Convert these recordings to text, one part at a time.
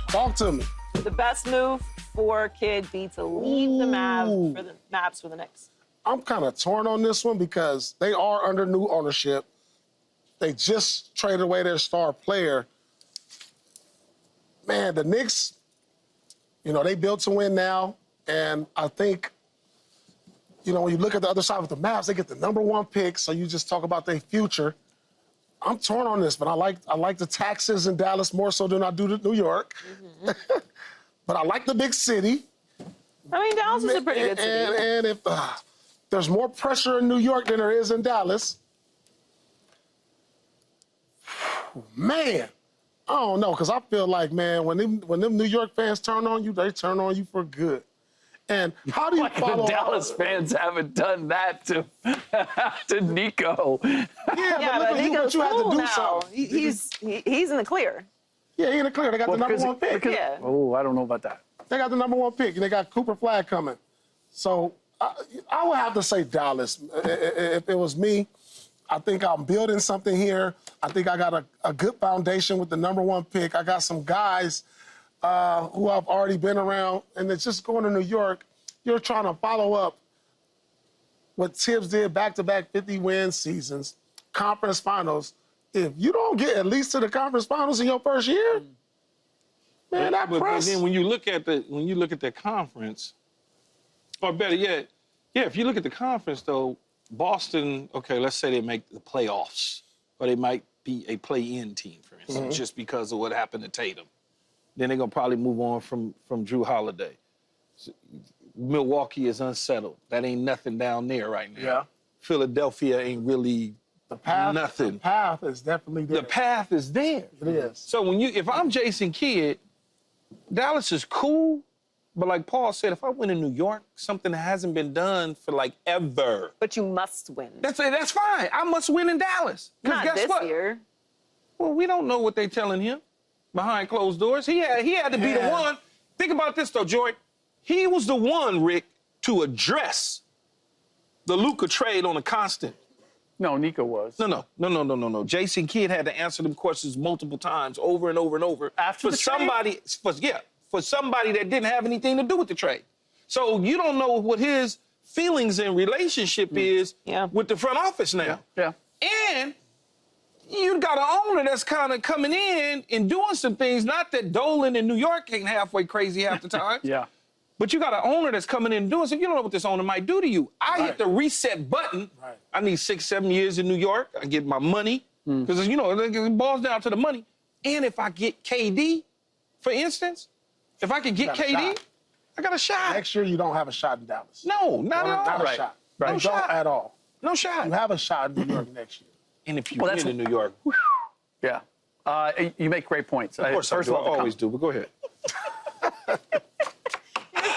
Talk to me. The best move for Kid be to leave the Mavs for the Knicks. I'm kind of torn on this one because they are under new ownership. They just traded away their star player. Man, the Knicks, you know, they built to win now. And I think, you know, when you look at the other side with the Mavs, they get the #1 pick. So you just talk about their future. I'm torn on this, but I like the taxes in Dallas more so than I do New York. Mm-hmm. But I like the big city. I mean, Dallas is a pretty good city. And if there's more pressure in New York than there is in Dallas, man, I don't know, because I feel like, man, when them New York fans turn on you, they turn on you for good. And how do you follow the Dallas fans haven't done that to Nico. Yeah, but Nico's you had to do now. something. He's in the clear. Yeah, he's in the clear. They got the #1 pick. Yeah. Oh, I don't know about that. They got the #1 pick, and they got Cooper Flag coming. So I would have to say Dallas. If it was me, I think I'm building something here. I think I got a good foundation with the #1 pick. I got some guys who I've already been around, and it's just going to New York. You're trying to follow up what Tibbs did, back-to-back 50-win seasons, conference finals. If you don't get at least to the conference finals in your first year, man, that but press. then when you look at the conference, or better yet, yeah, if you look at the conference though, Boston, okay, let's say they make the playoffs, or they might be a play-in team, for instance, just because of what happened to Tatum. Then they're gonna probably move on from Drew Holiday. So, Milwaukee is unsettled. That ain't nothing down there right now. Yeah. Philadelphia ain't really nothing. The path is definitely there. The path is there. It is. So if I'm Jason Kidd, Dallas is cool, but like Paul said, if I win in New York, something that hasn't been done for like ever. But you must win. That's fine. I must win in Dallas. Not guess this what? year. Well, we don't know what they're telling him behind closed doors. He had to be the one. Think about this though, Jordan. He was the one, Rick, to address the Luka trade on a constant. No, Nico was. No. Jason Kidd had to answer them questions multiple times, over and over and over. After the trade? For somebody that didn't have anything to do with the trade. So you don't know what his feelings and relationship is with the front office now. Yeah. And you got an owner that's kind of coming in and doing some things. Not that Dolan in New York ain't halfway crazy half the time. Yeah. But you got an owner that's coming in and doing something. You don't know what this owner might do to you. I hit the reset button. Right. I need 6-7 years in New York. I get my money. Because, you know, it boils down to the money. And if I get KD, for instance, if I could get KD, I got a shot. Next year, you don't have a shot in Dallas. No, not at all. Not a shot. Right. You don't at all. No shot. You have a shot in New York next year. And if you win in New York, Yeah. You make great points. of course I always do, but go ahead.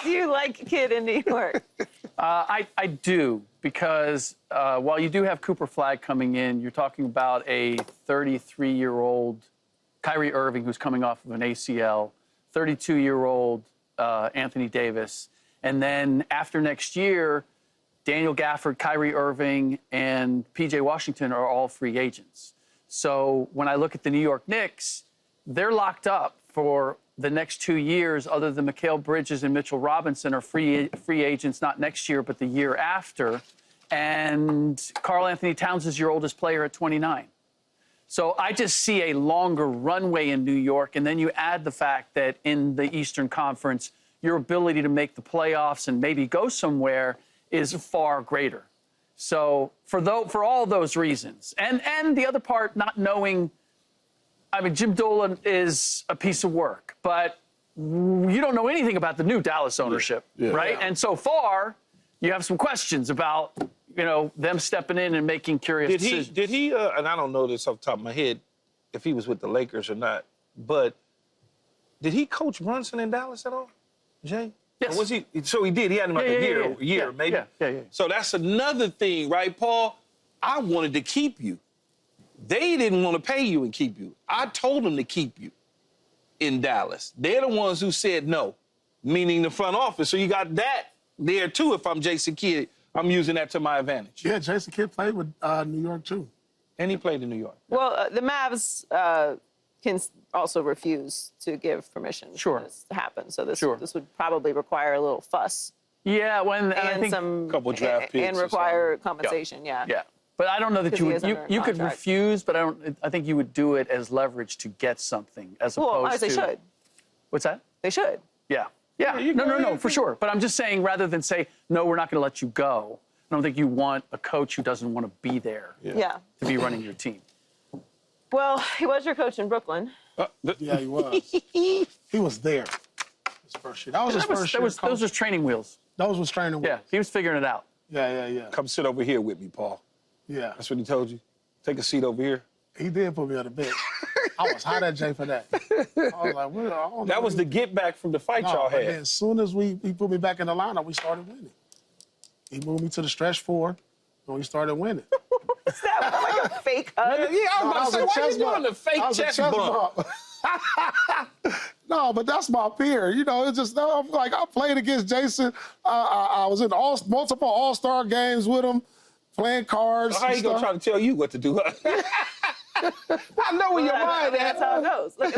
Do you like Kid in New York? I do, because while you do have Cooper Flag coming in, you're talking about a 33-year-old Kyrie Irving who's coming off of an ACL, 32-year-old Anthony Davis, and then after next year, Daniel Gafford, Kyrie Irving, and P.J. Washington are all free agents. So when I look at the New York Knicks, they're locked up for the next 2 years, other than Mikal Bridges and Mitchell Robinson are free agents, not next year, but the year after. And Karl Anthony Towns is your oldest player at 29. So I just see a longer runway in New York. And then you add the fact that in the Eastern Conference, your ability to make the playoffs and maybe go somewhere is far greater. So for all those reasons, and the other part, not knowing, I mean, Jim Dolan is a piece of work, but you don't know anything about the new Dallas ownership, right? Yeah. And so far, you have some questions about, you know, them stepping in and making curious decisions. Did he, and I don't know this off the top of my head, if he was with the Lakers or not, but did he coach Brunson in Dallas at all, Jay? Yes. Or was he? So he did. He had him like a year, maybe. Yeah. So that's another thing, right, Paul? I wanted to keep you. They didn't want to pay you and keep you. I told them to keep you in Dallas. They're the ones who said no, meaning the front office. So you got that there, too, if I'm Jason Kidd. I'm using that to my advantage. Yeah, Jason Kidd played with New York, too. And he played in New York. Well, the Mavs can also refuse to give permission Sure. for this to happen. So this Sure. this would probably require a little fuss Yeah, and I and think some Couple draft picks and or require compensation. Yeah. yeah. But I don't know that 'Cause you he would. is under You could contract. refuse, but I think you would do it as leverage to get something, as Well, opposed they to. should. What's that? They should. Yeah. Yeah. you No, go no, no, ahead. for sure. But I'm just saying, rather than say no, we're not going to let you go. I don't think you want a coach who doesn't want to be there Yeah. to be running your team. Well, he was your coach in Brooklyn. Yeah, he was. He was there his first year. That was his first year. Those are training wheels. Those was training Yeah, wheels. he was figuring it out. Yeah. Come sit over here with me, Paul. Yeah. That's what he told you. Take a seat over here. He did put me on the bench. I was hot at Jay for that. I was like, well, I don't know. That was the get back from the fight No, y'all but had. then as soon as he put me back in the lineup, we started winning. He moved me to the stretch 4, and we started winning. Is that like a fake hug? Yeah, I was about to say, why you doing the fake That was a chest chest bump? bump. No, but that's my peer. You know, it's just I'm like I played against Jason. I was in multiple All-Star games with him, playing cards. How and you gonna stuff. try to tell you what to do? I know where your mind That's at. how it goes. Look.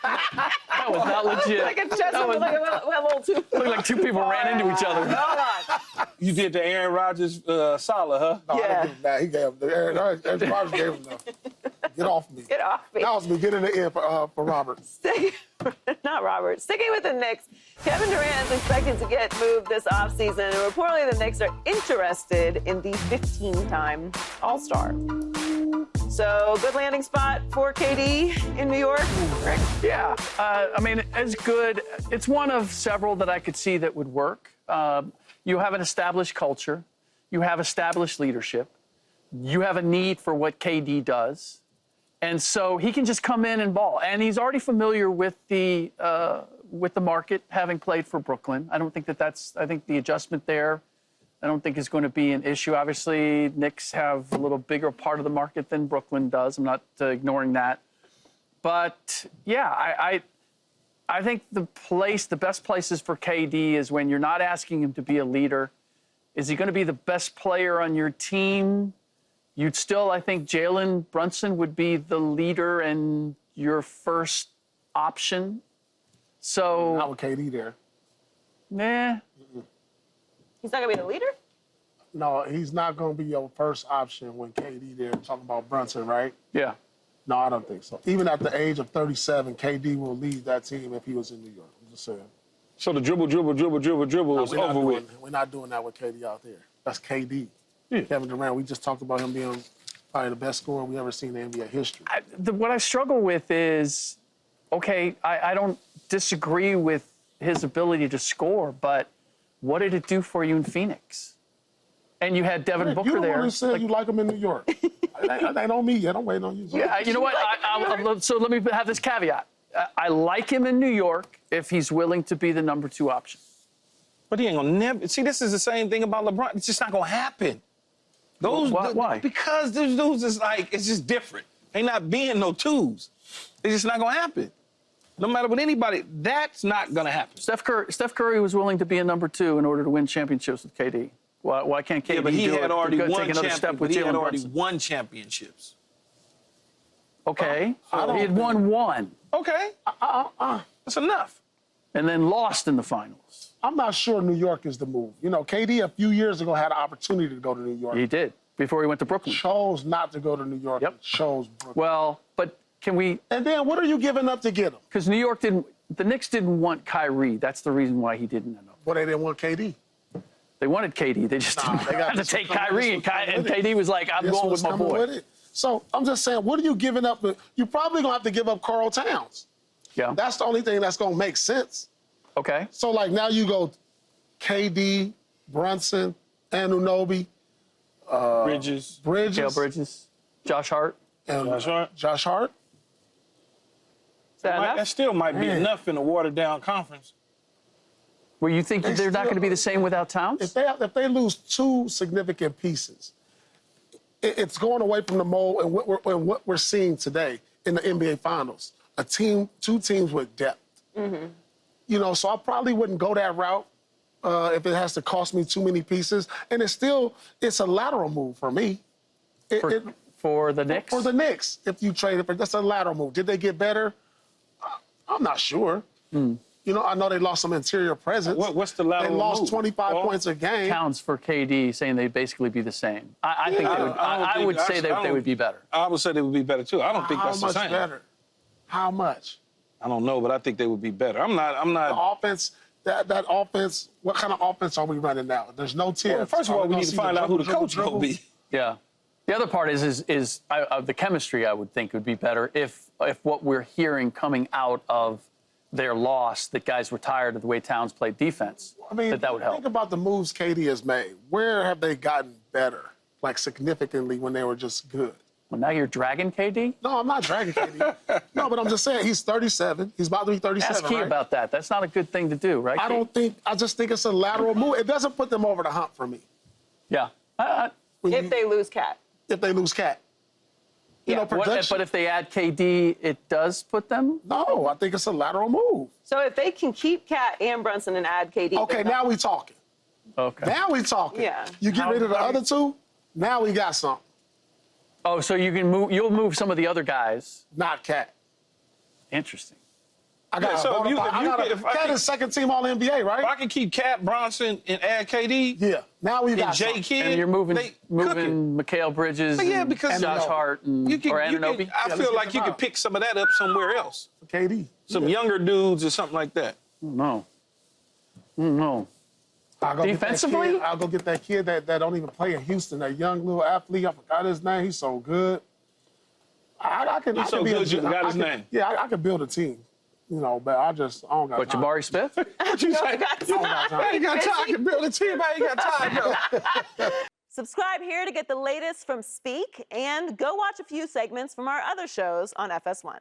That was not legit. Like a chest That was, like a little too. looked like two people ran into each other. Hold on. You did the Aaron Rodgers Salah, huh? No, I Yeah. didn't give him that. He gave him Aaron Rodgers gave him the get off me. Get off me. That was beginning to end for Robert. Not Robert. Sticking with the Knicks, Kevin Durant is expected to get moved this offseason, and reportedly the Knicks are interested in the 15-time All-Star. So, good landing spot for KD in New York. Rick? Yeah, I mean, it's good. It's one of several that I could see that would work. You have an established culture. You have established leadership. You have a need for what KD does. And so he can just come in and ball. And he's already familiar with the market, having played for Brooklyn. I don't think I think the adjustment there, I don't think is going to be an issue. Obviously, Knicks have a little bigger part of the market than Brooklyn does. I'm not ignoring that. But, yeah, I think the best places for KD is when you're not asking him to be a leader. Is he going to be the best player on your team? You'd still, I think, Jalen Brunson would be the leader and your first option. So, Not with KD there. nah. He's not going to be the leader? No, he's not going to be your first option when KD there. Talking about Brunson, right? Yeah. No, I don't think so. Even at the age of 37, KD will lead that team if he was in New York. I'm just saying. So the dribble is We're not over with. we're not doing that with KD out there. That's KD. Kevin Durant, we just talked about him being probably the best scorer we ever seen in NBA history. What I struggle with is, okay, I don't disagree with his ability to score, but what did it do for you in Phoenix? And you had Devin Booker you the there. one who said you like him in New York. They don't me yet. I'm waiting on you. Yeah, you know what? So let me have this caveat. I like him in New York if he's willing to be the number 2 option. But he ain't gonna never see. This is the same thing about LeBron. It's just not gonna happen. Those Why? Because those dudes is like it's just different. They not being no 2s. It's just not gonna happen. No matter what anybody, that's not gonna happen. Steph Curry was willing to be a number 2 in order to win championships with KD. Why can't KD Yeah, but he do had it? already Take won another step championships. with He had Jalen already Brunson. won championships. Okay, I he had don't won one Okay, that's enough. and then lost in the finals. I'm not sure New York is the move. You know, KD a few years ago had an opportunity to go to New York. He did before he went to Brooklyn. Chose not to go to New York. Yep. And chose Brooklyn. Well, but can we? And then what are you giving up to get him? Because New York didn't. The Knicks didn't want Kyrie. That's the reason why he didn't end up. Well, they didn't want KD. They wanted KD. They just didn't they got have to this take one coming, Kyrie, this and, one coming and with it. KD was like, "I'm This going was with my coming boy." with it. So I'm just saying, what are you giving up? You're probably gonna have to give up Karl Towns. Yeah. That's the only thing that's gonna make sense. Okay. So like now you go KD, Brunson, Anunoby, Bridges. Gail Bridges, Josh Hart. and Josh Hart. Josh Hart. Is that enough? That still might be Man. enough in a watered down conference. Where you think they're not going to be the same without Towns? If they lose 2 significant pieces, it's going away from the mold and what we're seeing today in the NBA Finals. 2 teams with depth. Mm-hmm. You know, so I probably wouldn't go that route if it has to cost me too many pieces. And it's a lateral move for me. For the Knicks? For the Knicks, if you traded for that's a lateral move. Did they get better? I'm not sure. You know, I know they lost some interior presence. What's the lateral They lost move? 25 points a game. Counts for KD saying they'd basically be the same. I think they would. I would say they would be better. I would say they would be better too. I don't think that's the same. How much better? How much? I don't know, but I think they would be better. I'm not. The offense, that offense, what kind of offense are we running now? There's no tiers. Well, first of all, we need to find out who the coach will be. Yeah. The other part is the chemistry. I would think would be better if what we're hearing coming out of their loss, that guys were tired of the way Towns played defense. I mean, that would help. Think about the moves KD has made. Where have they gotten better, like significantly, when they were just good? Well, now you're dragging KD? No, I'm not dragging KD. No, but I'm just saying he's 37. He's about to be 37. Ask Key right? about that. That's not a good thing to do, right? I just think it's a lateral move. It doesn't put them over the hump for me. Yeah. If they lose Cat. If they lose Cat. You know, But if they add KD, it does put them? No, I think it's a lateral move. So if they can keep Cat and Brunson and add KD. Okay, now we talking. Okay. Now we talking. Yeah. You get rid of the other two, now we got something. Oh, so you'll move some of the other guys. Not Cat. Interesting. I got Cat is second team All NBA, right? If I can keep Cat, Bronson, and add KD. Yeah. Now we got and Jay something. Kidd. And you're moving cooking. Mikal Bridges because and Josh Hart or Anunoby. I feel like you could pick some of that up somewhere else. KD. Some younger dudes or something like that. No. Defensively? I'll go get that kid that don't even play in Houston, that young little athlete. I forgot his name. He's so good. I can forgot his name. Yeah, I can build a team. You know, but I don't got What, time. Jabari Smith? What you say? I ain't got time. I can build a team. I ain't got time, though. Subscribe here to get the latest from Speak and go watch a few segments from our other shows on FS1.